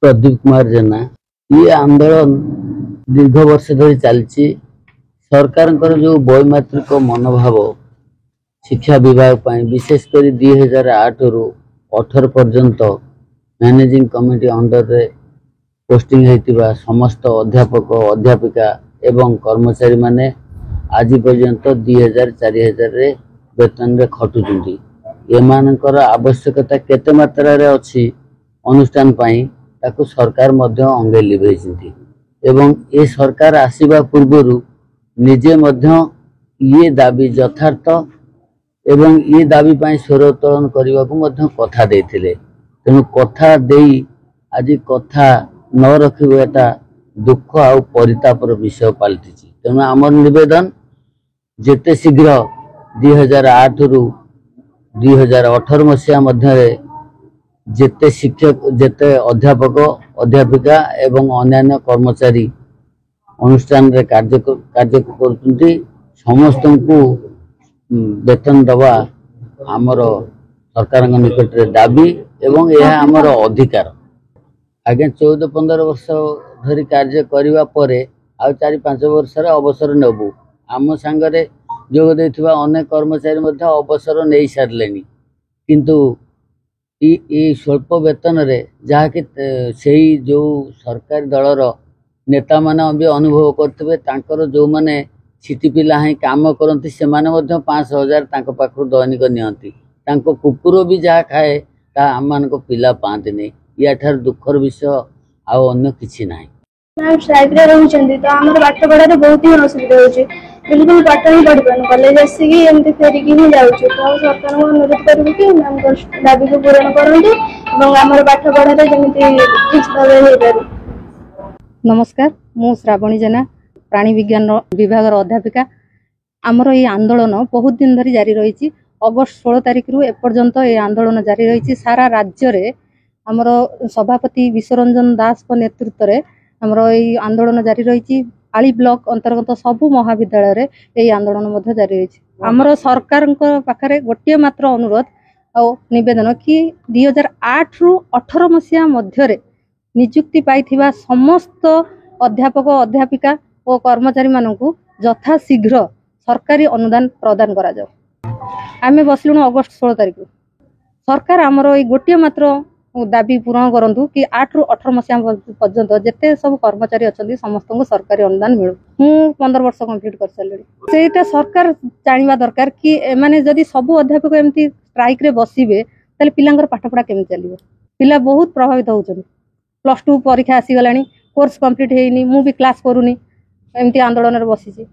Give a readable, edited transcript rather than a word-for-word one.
प्रदीप कुमार जेना। ये आंदोलन दीर्घ वर्ष धरी चलती सरकार जो वैमात्रिक मनोभाव शिक्षा विभाग विशेषकर 2008 रु 18 पर्यंत मैनेजिंग कमिटी अंडर रे पोस्टिंग होता समस्त अध्यापक अध्यापिका एवं कर्मचारी माने आज पर्यंत 2000-4000 रे वेतन रे खटुचंती। एमानकर आवश्यकता केते मात्रा रे अछि अनुष्ठान पाई ताकू सरकार मध्य अंगे लिभेइछंती एवं ए सरकार आसीबा पूर्वरु निजे मध्य ये दाबी यथार्थ एवं ये दाबी पाई स्वर उत्तोलन करने को मध्य कथा देथिले। तेणु कथा देई आज कथा न रखिबाटा दुख आ परितापर विषय पलटिछि। तेणु आमर निवेदन जेते शीघ्र 2008 रु 2018 मसीहा मध्य जेते शिक्षक जेते अध्यापक अध्यापिका एवं अन्य कर्मचारी अनुष्ठान रे कार्य करते समस्त को वेतन दवा आमर सरकार निकट रे दाबी एवं यह आमर अधिकार। आगे 14-15 वर्ष धरी कार्य करने पर आ 4-5 वर्ष अवसर नेबू। आम सांगरे जोग देथिबा अनेक कर्मचारी मध्य अवसर नहीं सारे किंतु स्वल्प वेतन रे जहा कि सेही जो सरकारी दलर नेता माने भी अनुभव करथिबे तांकर जो माने छिटी पिला ही काम करती से 5,000 पाखु दैनिक नियंती तांको कुकुर भी जहाँ खाए ता आम मान पिला पाते नहीं। या ठार दुखर विषय आउ अन्य किछि नाही। मैम स्ट्राइक रे रहउछंती तो हमर पाठ पढ़ा रे बहुत ही असुविधा होछि। बिल्कुल पाठ ही पढ़ पान कॉलेज आसी कि एमती फेरी की ही जाउछु। तो सरकार को अनुरोध करबो कि मैम को दाबी को पूर्ण करंतु एवं हमर पाठ पढ़ा रे जेमिति ठीक भाबे हे पारु। नमस्कार, मु श्रावणी जेना प्राणी विज्ञान विभाग अध्यापिका। आमर ये आंदोलन बहुत दिन धरी जारी रही। अगस्त 16 तारिख रु एपर्यंत ये आंदोलन जारी रही। सारा राज्य रे आमर सभापति विश्वरंजन दास को नेतृत्व रे आमर ये आंदोलन जारी रही। आली ब्लॉक अंतर्गत सबु महाविद्यालय रे ये आंदोलन मध्य जारी रही। आमर सरकार पाखरे गोटे मात्र अनुरोध और निवेदन कि 2008 रु 18 मसीहा मध्य रे नियुक्ति पाइथिबा समस्त अध्यापक अध्यापिका और कर्मचारी मानकु यथा शीघ्र सरकारी अनुदान प्रदान करा जाओ। आमे बसलुनु अगस्त 16 तारिख सरकार आमर ये गोटे मात्र दाबी पूर्ण करंतु कि 8 रु 18 मसीहा पर्यंत जेते सब कर्मचारी अच्छे समस्त को सरकारी अनुदान मिलू। मु 15 वर्ष कंप्लीट कर सारे सेटा सरकार जानिबा दरकार कि माने जदि सब अध्यापक एमती स्ट्राइक रे बसिबे ताले पिलांगर पाठ पढ़ा केमि चलिबो। पिला बहुत प्रभावित होउछन। +2 परीक्षा आसी गलानी कोर्स कंप्लीट हेइनी मु भी क्लास करूनी एमती आंदोलन रे बसिछि।